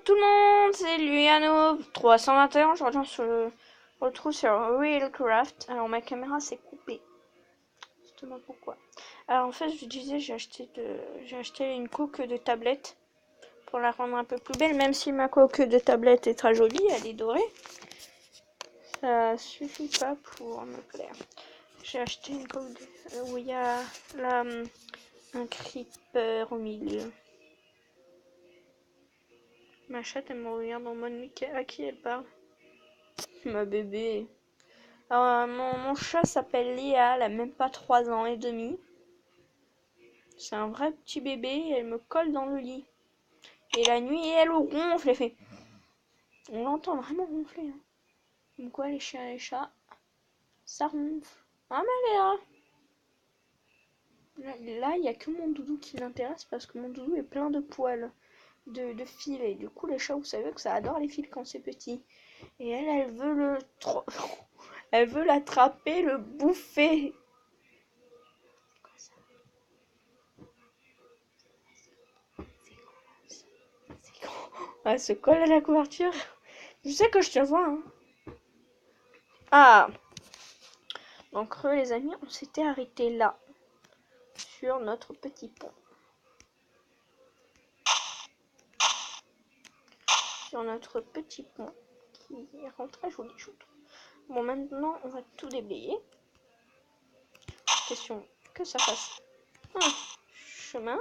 tout le monde, c'est Luiano321, je reviens sur le retrouve sur Realcraft. Alors ma caméra s'est coupée, justement pourquoi. Alors en fait je vous disais j'ai acheté une coque de tablette pour la rendre un peu plus belle, même si ma coque de tablette est très jolie, elle est dorée. Ça suffit pas pour me plaire. J'ai acheté une coque où il y a là, un creeper au milieu. Ma chatte, elle me regarde en mode à qui elle parle. Ma bébé. Alors, mon chat s'appelle Léa, elle a même pas 3 ans et demi. C'est un vrai petit bébé et elle me colle dans le lit. Et la nuit, elle ronfle, elle fait... On l'entend vraiment ronfler. Hein. Comme quoi, les chiens et les chats, ça ronfle. Ah, mais Là, il n'y a que mon doudou qui l'intéresse parce que mon doudou est plein de poils, de fils. Et du coup, les chats, vous savez que ça adore les fils quand c'est petit. Et elle veut elle veut l'attraper, le bouffer. Elle se colle à la couverture. Je sais que je te vois. Hein. Ah. Donc, les amis, on s'était arrêté là. Sur notre petit pont. Sur notre petit pont. Qui rend très joli, je trouve. Bon, maintenant, on va tout déblayer. Question que ça fasse un chemin.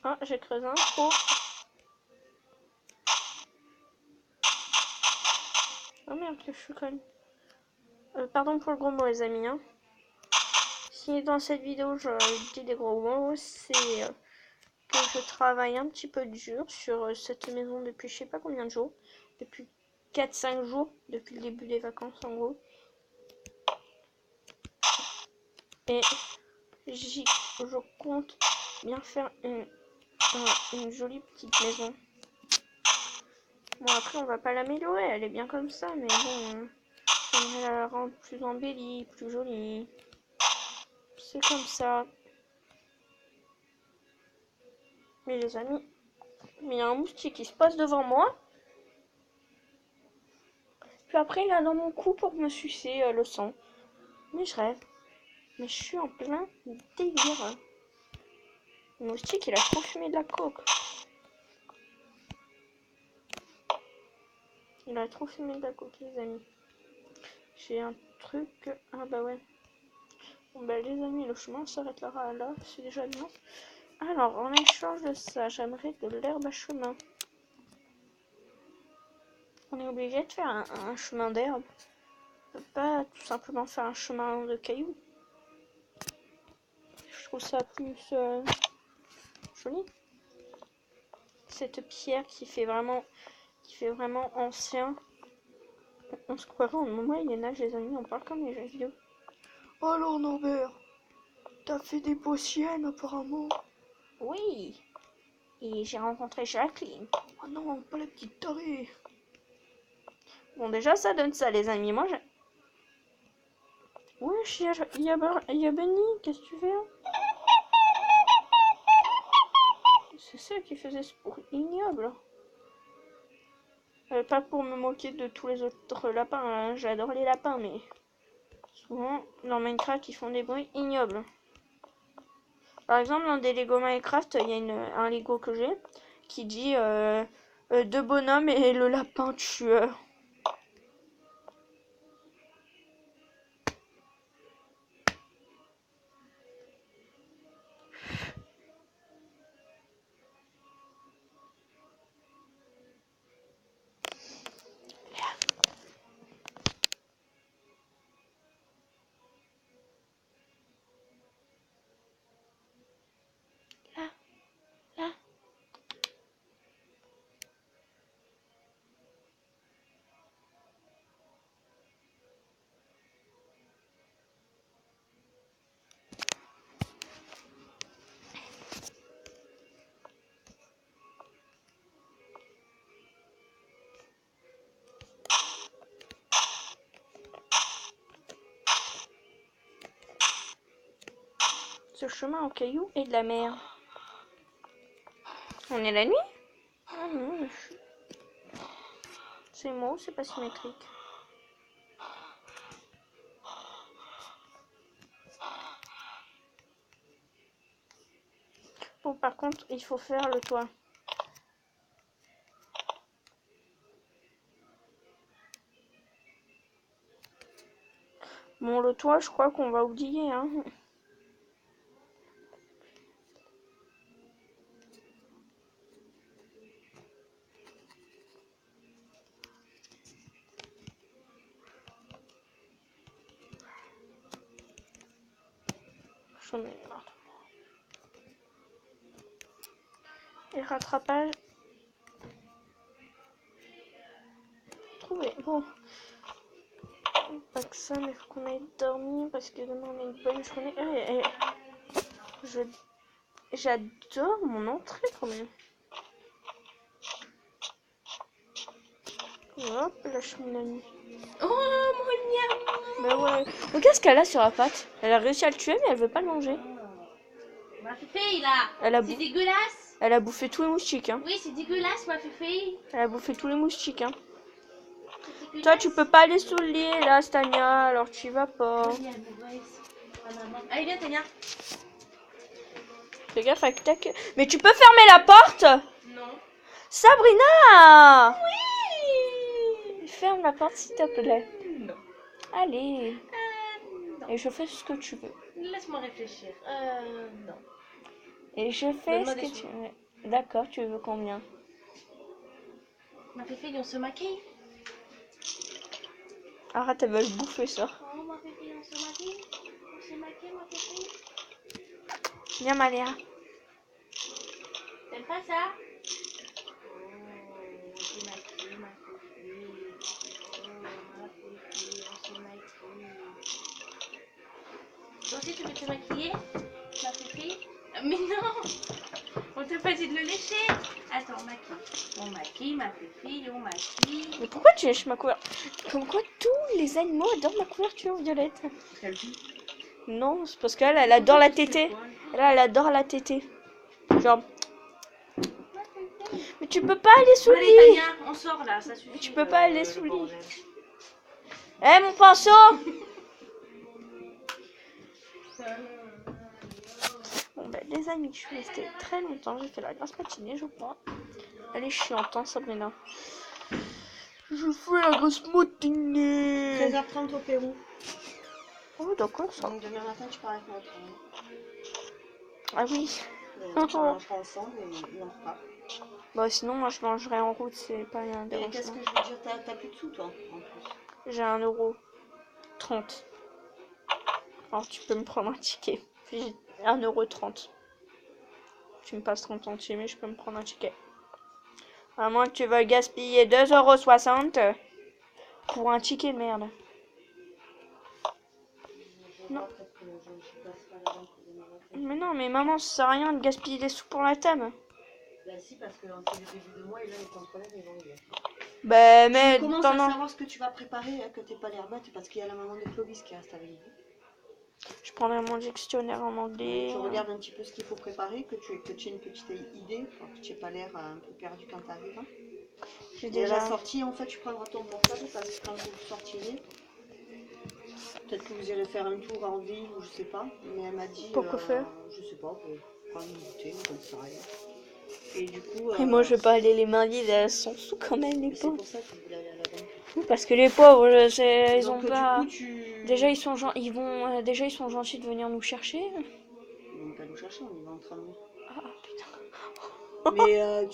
Ah, j'ai creusé un trou. Oh merde, que je suis conne. Pardon pour le gros mot, les amis. Hein. Si dans cette vidéo je dis des gros mots, c'est que je travaille un petit peu dur sur cette maison depuis je sais pas combien de jours. Depuis 4-5 jours, depuis le début des vacances en gros. Et je compte bien faire une jolie petite maison. Bon après on va pas l'améliorer, elle est bien comme ça, mais bon, j'aimerais la rendre plus embellie, plus jolie. C'est comme ça. Mais les amis, il y a un moustique qui se passe devant moi. Puis après il a dans mon cou pour me sucer le sang. Mais je rêve. Mais je suis en plein délire. Le moustique il a trop fumé de la coke. Il a trop fumé de la coke les amis. J'ai un truc... Ah bah ouais. Bon bah les amis, le chemin s'arrête là, c'est déjà bien. Alors, en échange de ça, j'aimerais de l'herbe à chemin. On est obligé de faire un chemin d'herbe. On peut pas tout simplement faire un chemin de cailloux. Je trouve ça plus joli. Cette pierre qui fait vraiment ancien. On se croirait au moment Moyen-Âge, les amis, on parle comme les jeux vidéo. Alors Norbert, t'as fait des potions apparemment. Oui. Et j'ai rencontré Jacqueline. Oh non, pas la petite tarée. Bon, déjà, ça donne ça, les amis. Moi, wesh, il y a Benny. Qu'est-ce que tu fais hein? C'est ça qui faisait ce bruit ignoble. Pas pour me moquer de tous les autres lapins. Hein. J'adore les lapins, mais souvent, dans Minecraft, ils font des bruits ignobles. Par exemple, dans des Lego Minecraft, il y a un Lego que j'ai qui dit deux bonhommes et le lapin tueur. Là, là. ce chemin en cailloux et de la mer. On est la nuit? Ah non, c'est moi ou c'est pas symétrique? Bon, par contre, il faut faire le toit. Bon, le toit, je crois qu'on va oublier, hein. J'en ai marre. Et rattrapage. Trouvé. Bon. Pas que ça, mais il faut qu'on aille dormir parce que demain on a une bonne journée. J'adore mon entrée quand même. Hop, lâche mon ami. Oh, mon miam. Bah ouais. Regarde ce qu'elle a sur la patte. Elle a réussi à le tuer, mais elle veut pas le manger. Ma féfé, là. Elle a, C'est dégueulasse. elle a bouffé tous les moustiques, hein. Oui, c'est dégueulasse, ma féfé. Elle a bouffé tous les moustiques, hein. Toi, tu peux pas aller sous le lit, là, Stania, alors tu y vas pas. Allez, viens, Tania. Fais gaffe avec ta queue. Mais tu peux fermer la porte? Non. Sabrina! Oui. Ferme la porte, s'il te plaît. Non. Allez. Non. Et je fais ce que tu veux. Laisse-moi réfléchir. Non. Et je fais Donne-moi ce des que sous. tu veux. D'accord, tu veux combien? Ma féfé, on se maquille. Arrête, elle va le bouffer, ça. Oh, ma féfé, on se maquille. On se maquille, ma féfé. Viens, Maléa. T'aimes pas ça? Oh, on se maquille, ma féfé. Oh, ma féfé, on se maquille. Toi aussi, tu veux te maquiller, ma féfé? Mais non! On t'a pas dit de le lécher! Attends, on maquille. On maquille, ma féfé, on maquille. Mais pourquoi tu lèches ma couverture? Comme quoi tous les animaux adorent ma couverture, Violette. Non, c'est parce qu'elle, elle adore la tétée. Là, elle adore la tétée. Genre. Mais tu peux pas aller sous le Allez, lit. Tania, on sort là, ça suffit. Tu peux pas aller sous le lit. Eh, mon pinceau! Bon, ben, les amis, je suis restée très longtemps. J'ai fait la grasse matinée, je crois. Elle est chiante, hein, Sabrina. Je fais la grosse matinée. 13h30 au Pérou. Oh, d'accord, ça. Donc demain matin, tu pars avec moi au travail. Ah oui. On mangera ensemble et on repart. Bah, sinon, moi, je mangerai en route, c'est pas un Et dérangement. qu'est-ce que je veux dire? T'as plus de sous, toi, en plus. J'ai 1,30 €. Alors, tu peux me prendre un ticket. J'ai 1,30 €. Tu me passes 30 centimes, mais je peux me prendre un ticket. À moins que tu veuilles gaspiller 2,60 € pour un ticket de merde. Non. Mais non, mais maman, ça sert à rien de gaspiller des sous pour la table. Bah si, parce que c'est le début de mois et là, les contrôleurs, ils vont venir. Bah, mais Tu commences pendant... à savoir ce que tu vas préparer, hein, que t'es pas l'air bête, parce qu'il y a la maman de Clovis qui reste avec vous. Je prendrai mon dictionnaire en anglais. Tu regardes un petit peu ce qu'il faut préparer, que tu aies une petite idée, pour que tu n'aies pas l'air un peu perdu quand tu arrives. J'ai Déjà déjà... sorti, en fait, tu prendras ton portable parce que quand vous sortirez, peut-être que vous irez faire un tour en ville ou je sais pas, mais elle m'a dit. Pourquoi faire? Je sais pas, pour prendre une bouteille, comme ça rien. Et du coup. Et moi, je vais pas aller les mains vides, elles sont sous quand même, les C'est pauvres. pour ça que je voulais aller à la banque. Oui, parce que les pauvres, ils ont Donc, pas... Du coup, Déjà, ils sont déjà, ils sont gentils de venir nous chercher. Ils vont pas nous chercher, on y va en tramway. Ah, putain. Mais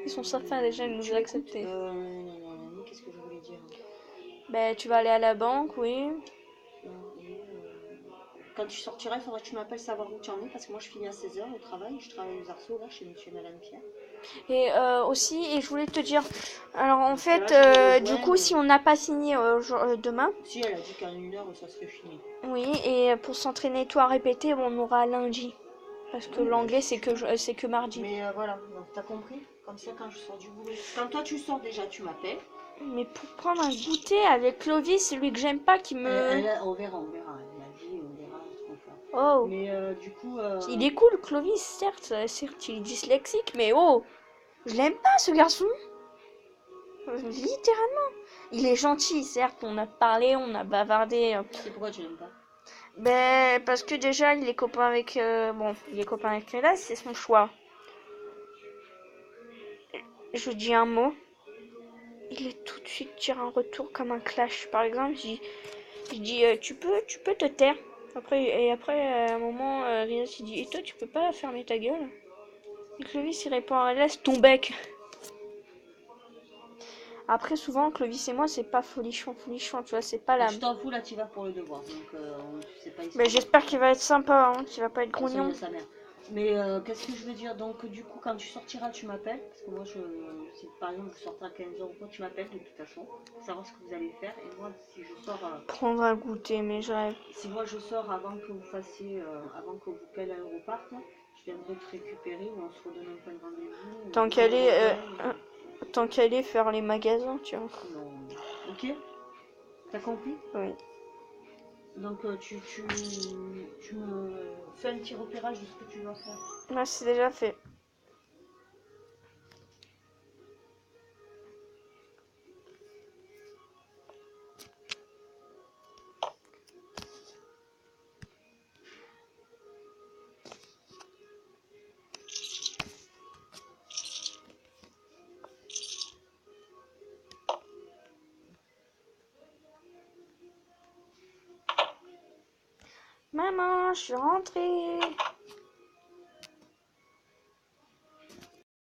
Ils sont sympas, déjà, ils nous ont acceptés. Non, qu'est-ce que je voulais dire? Ben, tu vas aller à la banque, oui. Quand tu sortiras, il faudra que tu m'appelles savoir où tu en es parce que moi je finis à 16h au travail, je travaille aux arceaux là chez monsieur et madame Pierre. Et aussi, et je voulais te dire, alors en fait, là, du coup, si on n'a pas signé demain, Si elle a dit qu'en 1 heure ça serait fini. oui, et pour s'entraîner toi à répéter, on aura lundi. Parce que l'anglais, c'est que mardi. Mais voilà, donc t'as compris? Comme ça, quand je sors du boulot. Quand toi tu sors déjà, tu m'appelles. Mais pour prendre un goûter avec Clovis, celui que j'aime pas qui me... On verra. Elle m'a dit, on verra ce qu'on fait. Oh, Mais du coup, il est cool, Clovis, certes, certes, il est dyslexique, mais oh, je l'aime pas, ce garçon. Littéralement. Il est gentil, certes, on a parlé, on a bavardé. c'est pourquoi tu l'aimes pas. Ben, parce que déjà, il est copain avec... bon, il est copain avec Reda, c'est son choix. Je lui dis un mot, il est tout de suite tire un retour comme un clash. Par exemple, je dis tu peux te taire. Après, à un moment, Reda s'il dit, et toi, tu peux pas fermer ta gueule? Et Clovis, il répond, laisse ton bec. Après, souvent, Clovis et moi, c'est pas folichon, tu vois, c'est pas Ah, la... tu t'en fous, là, tu vas pour le devoir. Donc, tu sais pas ici. Mais j'espère qu'il va être sympa, hein, qu'il va pas être De toute façon, il y grognon. a sa mère. Mais qu'est-ce que je veux dire? Donc, du coup, quand tu sortiras, tu m'appelles. Parce que moi, si par exemple vous sortez à 15h ou quoi, tu m'appelles de toute façon. Pour savoir ce que vous allez faire. Et moi, si je sors. Prendre un goûter, mais je rêve. Si moi je sors avant que vous fassiez. Avant que vous payiez l'aéroport, je viendrai te récupérer ou on se redonne un point de rendez-vous. Tant qu'elle est... tant qu'elle est faire les magasins, tu vois. Non. Ok? T'as compris? Oui. Donc, tu me fais un petit repérage de ce que tu vas faire. Là, c'est déjà fait. Maman, je suis rentrée.